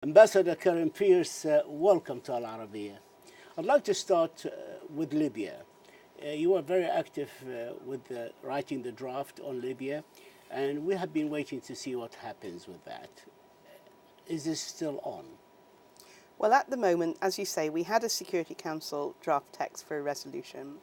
Ambassador Karen Pierce, welcome to Al-Arabiya. I'd like to start with Libya. You were very active with writing the draft on Libya, and we have been waiting to see what happens with that. Is this still on? Well, at the moment, as you say, we had a Security Council draft text for a resolution.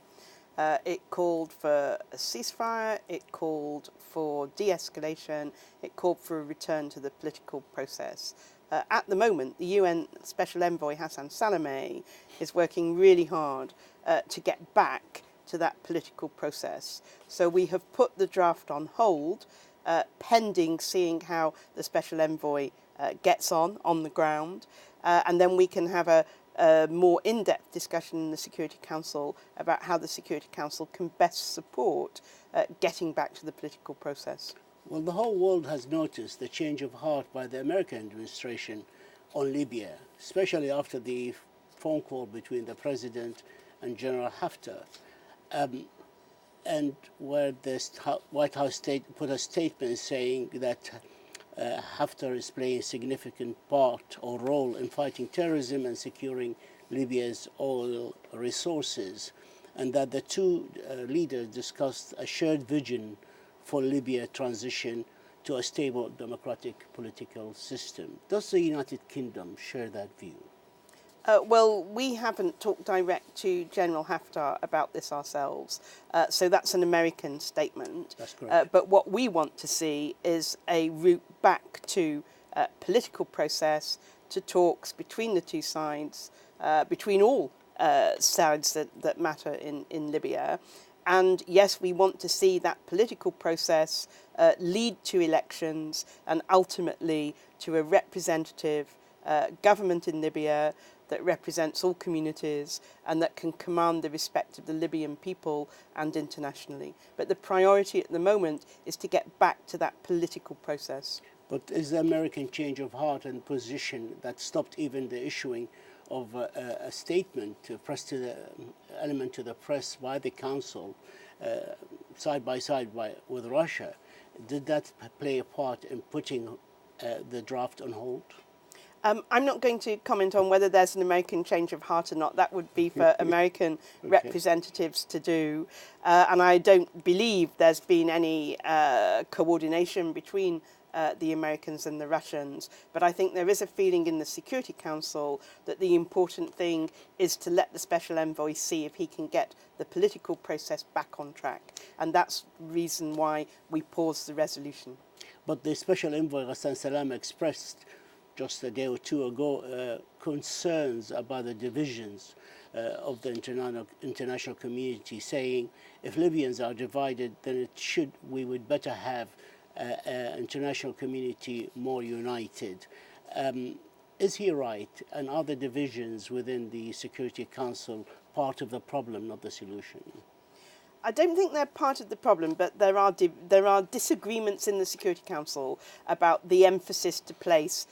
It called for a ceasefire, it called for de-escalation, it called for a return to the political process. At the moment, the UN Special Envoy Hassan Salameh is working really hard to get back to that political process. So we have put the draft on hold, pending seeing how the Special Envoy gets on the ground, and then we can have a more in-depth discussion in the Security Council about how the Security Council can best support getting back to the political process. Well, the whole world has noticed the change of heart by the American administration on Libya, especially after the phone call between the president and General Haftar, and where the White House put a statement saying that Haftar is playing a significant part or role in fighting terrorism and securing Libya's oil resources, and that the two leaders discussed a shared vision for Libya transition to a stable democratic political system. Does the United Kingdom share that view? Well, we haven't talked direct to General Haftar about this ourselves, so that's an American statement. That's correct. But what we want to see is a route back to political process, to talks between the two sides, between all sides that matter in Libya. And yes, we want to see that political process lead to elections and ultimately to a representative government in Libya that represents all communities and that can command the respect of the Libyan people and internationally. But the priority at the moment is to get back to that political process. But is the American change of heart and position that stopped even the issuing of a statement pressed to the element to the press by the council, side by side with Russia, did that play a part in putting the draft on hold? I'm not going to comment on whether there's an American change of heart or not. That would be for American representatives to do. And I don't believe there's been any coordination between the Americans and the Russians. But I think there is a feeling in the Security Council that the important thing is to let the Special Envoy see if he can get the political process back on track. And that's the reason why we paused the resolution. But the Special Envoy Hassan Salameh expressed just a day or two ago concerns about the divisions of the international community, saying if Libyans are divided, then we would better have international community more united. Is he right? And are the divisions within the Security Council part of the problem, not the solution? I don't think they're part of the problem, but there are disagreements in the Security Council about the emphasis to place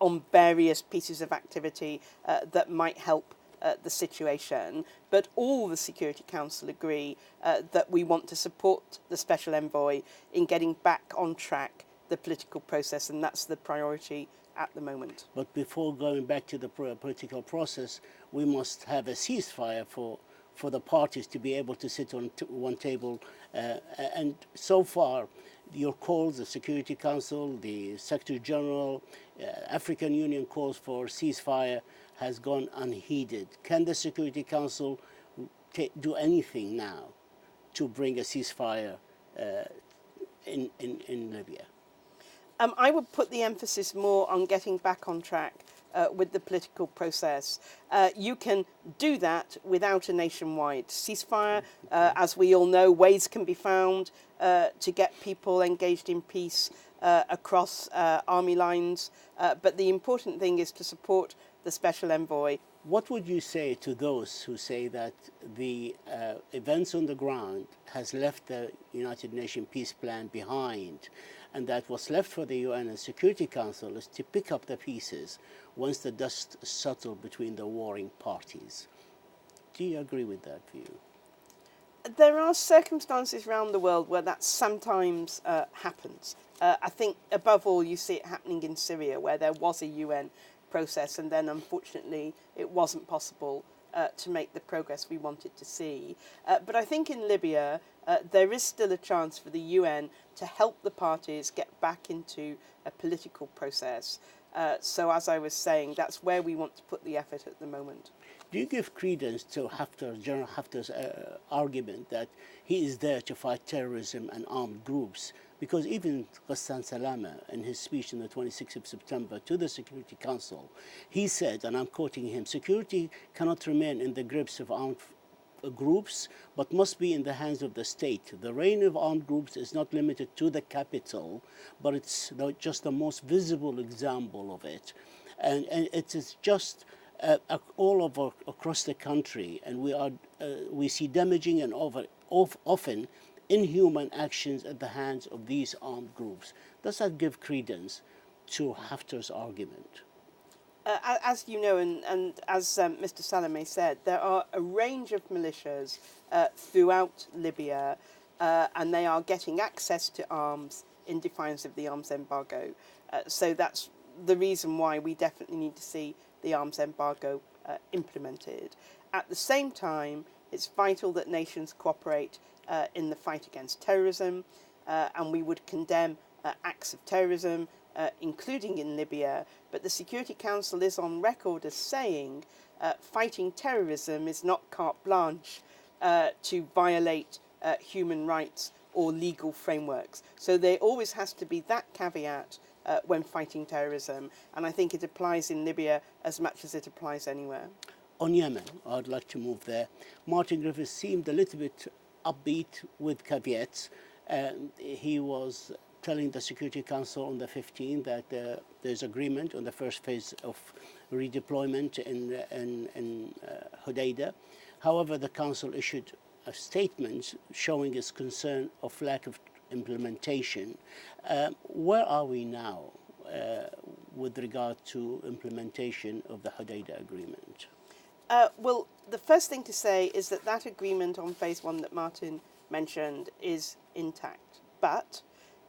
on various pieces of activity that might help the situation. But all the Security Council agree that we want to support the Special Envoy in getting back on track the political process, and that's the priority at the moment. But before going back to the political process, we must have a ceasefire for the parties to be able to sit on one table. And so far, your calls, the Security Council, the Secretary General, African Union calls for ceasefire has gone unheeded. Can the Security Council do anything now to bring a ceasefire in Libya? I would put the emphasis more on getting back on track with the political process. You can do that without a nationwide ceasefire. As we all know, ways can be found to get people engaged in peace across army lines. But the important thing is to support the Special Envoy. What would you say to those who say that the events on the ground has left the United Nations peace plan behind, and that what's left for the UN and Security Council is to pick up the pieces once the dust settles between the warring parties? Do you agree with that view? There are circumstances around the world where that sometimes happens. I think above all you see it happening in Syria, where there was a UN process, and then unfortunately it wasn't possible to make the progress we wanted to see. But I think in Libya there is still a chance for the UN to help the parties get back into a political process. So as I was saying, that's where we want to put the effort at the moment. Do you give credence to General Haftar's argument that he is there to fight terrorism and armed groups? Because even Ghassan Salama, in his speech on the 26th of September to the Security Council, he said, and I'm quoting him, "Security cannot remain in the grips of armed groups, but must be in the hands of the state. The reign of armed groups is not limited to the capital, but it's just the most visible example of it. And it is just all over across the country, and we see damaging and often inhuman actions at the hands of these armed groups." Does that give credence to Haftar's argument? As you know, and as Mr. Salameh said, there are a range of militias throughout Libya, and they are getting access to arms in defiance of the arms embargo. So that's the reason why we definitely need to see the arms embargo implemented. At the same time, it's vital that nations cooperate in the fight against terrorism, and we would condemn acts of terrorism, including in Libya. But the Security Council is on record as saying fighting terrorism is not carte blanche to violate human rights or legal frameworks. So there always has to be that caveat when fighting terrorism, and I think it applies in Libya as much as it applies anywhere. On Yemen, I'd like to move there. Martin Griffiths seemed a little bit upbeat with caveats. He was telling the Security Council on the 15th that there's agreement on the first phase of redeployment in Hodeidah. However, the Council issued a statement showing its concern of lack of implementation. Where are we now with regard to implementation of the Hodeidah agreement? Well, the first thing to say is that that agreement on phase one that Martin mentioned is intact, but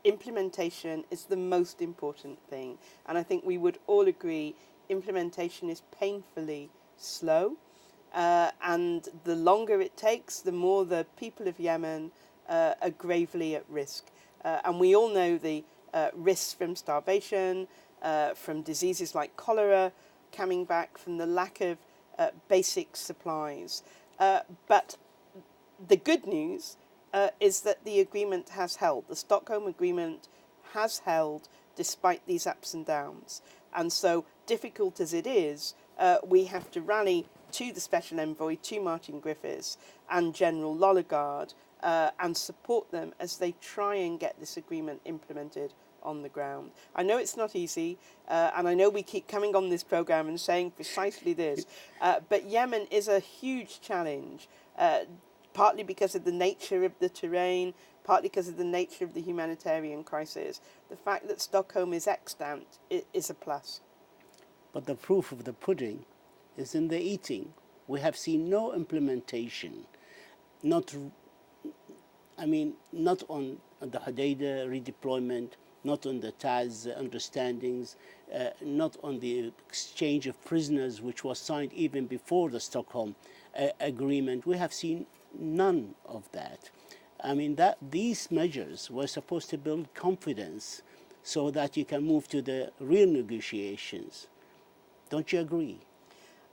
implementation is the most important thing, and I think we would all agree implementation is painfully slow, and the longer it takes, the more the people of Yemen are gravely at risk. And we all know the risks from starvation, from diseases like cholera coming back, from the lack of basic supplies. But the good news is that the agreement has held. The Stockholm Agreement has held despite these ups and downs. And so, difficult as it is, we have to rally to the Special Envoy, to Martin Griffiths and General Lollegard, and support them as they try and get this agreement implemented on the ground. I know it's not easy, and I know we keep coming on this programme and saying precisely this, but Yemen is a huge challenge, partly because of the nature of the terrain, partly because of the nature of the humanitarian crisis. The fact that Stockholm is extant is a plus. But the proof of the pudding is in the eating. We have seen no implementation, not on the Hodeidah redeployment, not on the Taz understandings, not on the exchange of prisoners, which was signed even before the Stockholm Agreement. We have seen none of that. These measures were supposed to build confidence so that you can move to the real negotiations. Don't you agree?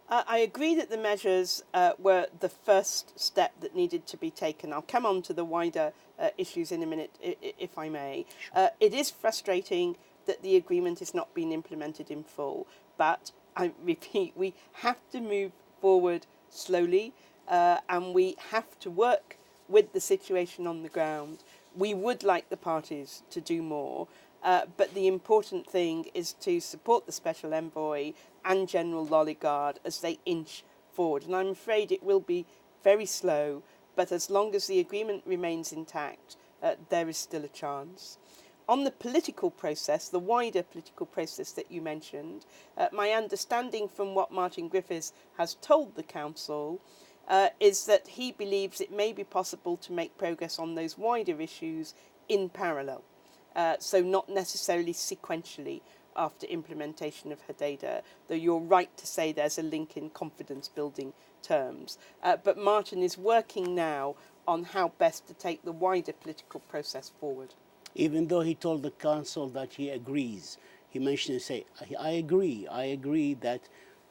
I agree that the measures were the first step that needed to be taken. I'll come on to the wider issues in a minute, if I may. Sure. It is frustrating that the agreement is not being implemented in full, but I repeat, we have to move forward slowly, and we have to work with the situation on the ground. We would like the parties to do more, but the important thing is to support the Special Envoy and General Lollegard as they inch forward. And I'm afraid it will be very slow, but as long as the agreement remains intact, there is still a chance. On the political process, the wider political process that you mentioned, my understanding from what Martin Griffiths has told the Council is that he believes it may be possible to make progress on those wider issues in parallel, so not necessarily sequentially. after implementation of Hodeidah, though you're right to say there's a link in confidence building terms. But Martin is working now on how best to take the wider political process forward. Even though he told the council that he agrees, he mentioned, I agree that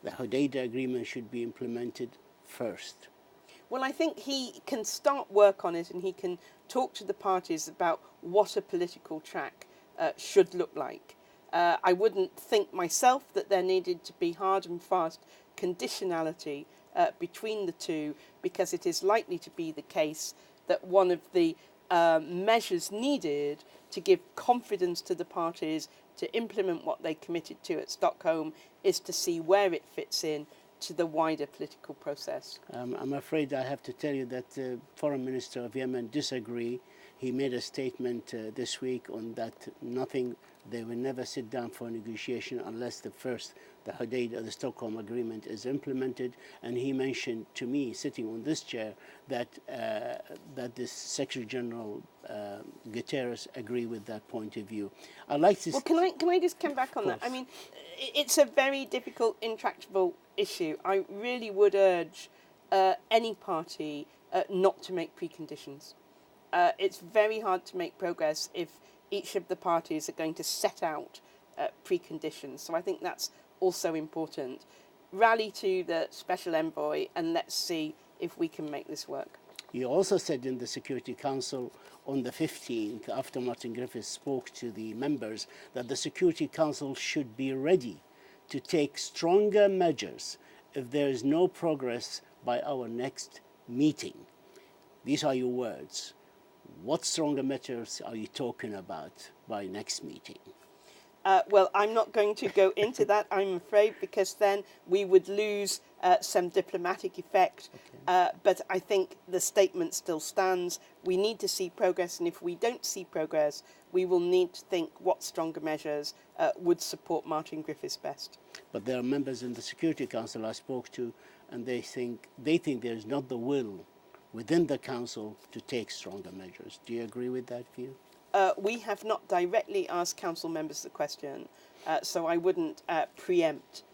the Hodeidah agreement should be implemented first. Well, I think he can start work on it, and he can talk to the parties about what a political track should look like. I wouldn't think myself that there needed to be hard and fast conditionality between the two, because it is likely to be the case that one of the measures needed to give confidence to the parties to implement what they committed to at Stockholm is to see where it fits in to the wider political process. I'm afraid I have to tell you that the Foreign Minister of Yemen disagree. He made a statement this week on that they will never sit down for negotiation unless the Hodeidah, the Stockholm Agreement, is implemented. And he mentioned to me, sitting on this chair, that the Secretary General Guterres agree with that point of view. I'd like to. Well, can I just come back on that? I mean, it's a very difficult, intractable issue. I really would urge any party not to make preconditions. It's very hard to make progress if each of the parties are going to set out preconditions. So I think that's also important. Rally to the Special Envoy and let's see if we can make this work. He also said in the Security Council on the 15th, after Martin Griffiths spoke to the members, that the Security Council should be ready to take stronger measures if there is no progress by our next meeting. These are your words. What stronger measures are you talking about by next meeting? Well, I'm not going to go into that, I'm afraid, because then we would lose some diplomatic effect. Okay. But I think the statement still stands. We need to see progress, and if we don't see progress, we will need to think what stronger measures would support Martin Griffiths best. But there are members in the Security Council I spoke to, and they think there is not the will within the Council to take stronger measures. Do you agree with that view? We have not directly asked Council members the question, so I wouldn't preempt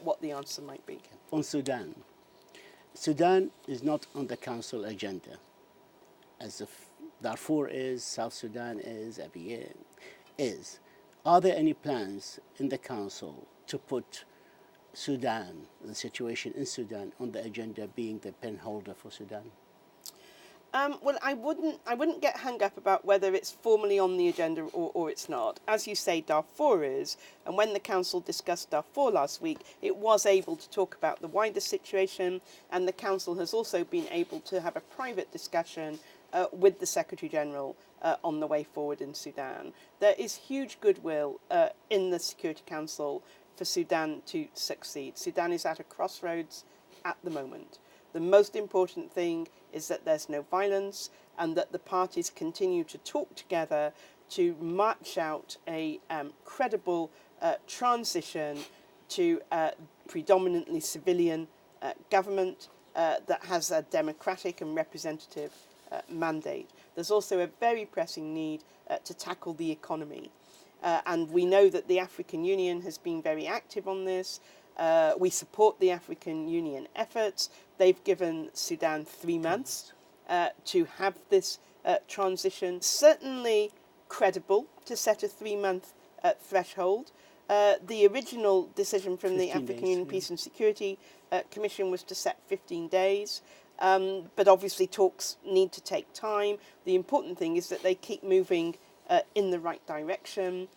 what the answer might be. On Sudan. Sudan is not on the Council agenda. As if Darfur is, South Sudan is, Abyei is. Are there any plans in the Council to put Sudan, the situation in Sudan, on the agenda, being the pen holder for Sudan? Well, I wouldn't get hung up about whether it's formally on the agenda or it's not. As you say, Darfur is, and when the Council discussed Darfur last week, it was able to talk about the wider situation, and the Council has also been able to have a private discussion with the Secretary General on the way forward in Sudan. There is huge goodwill in the Security Council for Sudan to succeed. Sudan is at a crossroads at the moment. The most important thing is that there's no violence and that the parties continue to talk together to march out a credible transition to a predominantly civilian government that has a democratic and representative mandate. There's also a very pressing need to tackle the economy. And we know that the African Union has been very active on this. We support the African Union efforts. They've given Sudan 3 months to have this transition. Certainly credible to set a 3-month threshold. The original decision from the African Union Peace and Security Commission was to set 15 days. But obviously talks need to take time. The important thing is that they keep moving in the right direction.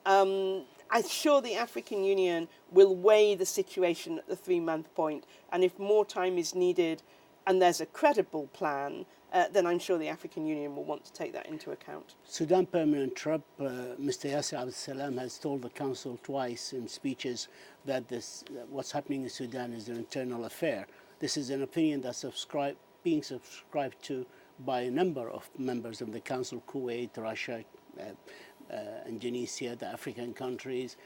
I'm sure the African Union will weigh the situation at the 3-month point, and if more time is needed and there's a credible plan, then I'm sure the African Union will want to take that into account. Sudan Permanent Rep, Mr. Yasser Abdel-Salam, has told the Council twice in speeches that what's happening in Sudan is an internal affair. This is an opinion that's being subscribed to by a number of members of the Council, Kuwait, Russia, Indonesia, the African countries.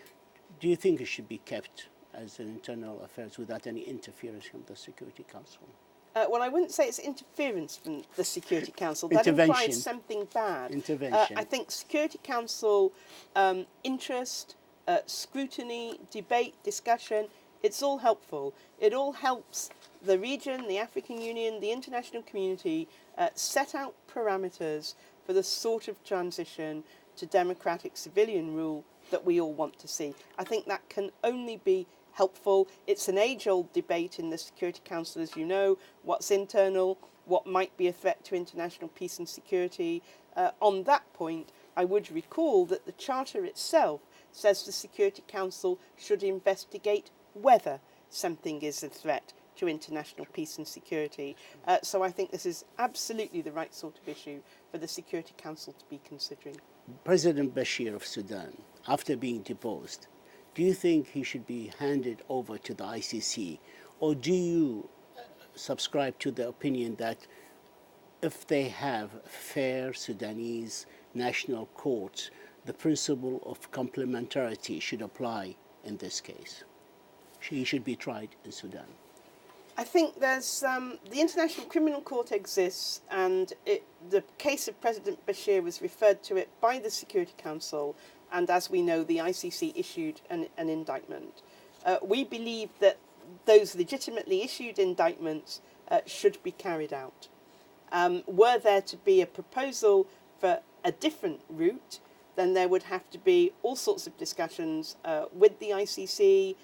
Do you think it should be kept as an internal affairs without any interference from the Security Council? Well, I wouldn't say it's interference from the Security Council. That implies something bad. Intervention. I think Security Council interest scrutiny, debate, discussion. It's all helpful. It all helps the region, the African Union, the international community set out parameters for the sort of transition to democratic civilian rule that we all want to see. I think that can only be helpful. It's an age-old debate in the Security Council, as you know, what's internal, what might be a threat to international peace and security. On that point, I would recall that the Charter itself says the Security Council should investigate whether something is a threat to international peace and security. So I think this is absolutely the right sort of issue for the Security Council to be considering. President Bashir of Sudan, after being deposed, do you think he should be handed over to the ICC, or do you subscribe to the opinion that if they have fair Sudanese national courts, the principle of complementarity should apply in this case? He should be tried in Sudan. I think there's the International Criminal Court exists, and the case of President Bashir was referred to it by the Security Council, and as we know, the ICC issued an indictment. We believe that those legitimately issued indictments should be carried out. Were there to be a proposal for a different route, then there would have to be all sorts of discussions with the ICC,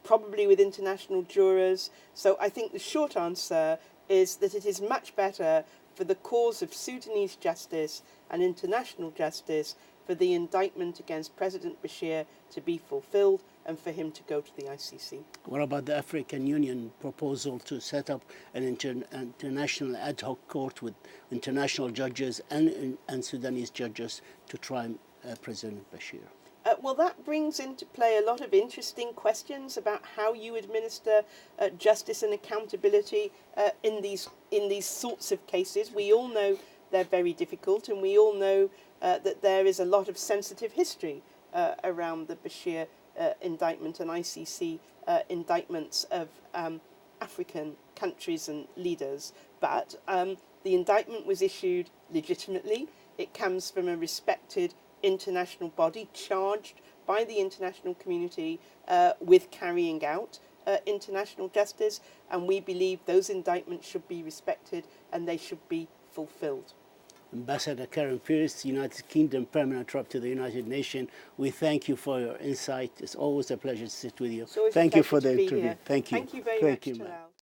probably with international jurors. So I think the short answer is that it is much better for the cause of Sudanese justice and international justice for the indictment against President Bashir to be fulfilled and for him to go to the ICC. What about the African Union proposal to set up an international ad hoc court with international judges and Sudanese judges to try President Bashir? Well, that brings into play a lot of interesting questions about how you administer justice and accountability in these sorts of cases. We all know they're very difficult, and we all know that there is a lot of sensitive history around the Bashir indictment and ICC indictments of African countries and leaders. But the indictment was issued legitimately. It comes from a respected international body charged by the international community with carrying out international justice, and we believe those indictments should be respected and they should be fulfilled. Ambassador Karen Pierce, United Kingdom Permanent Rep to the United Nations, we thank you for your insight. It's always a pleasure to sit with you. So thank you for the interview. Thank you very much, Talal.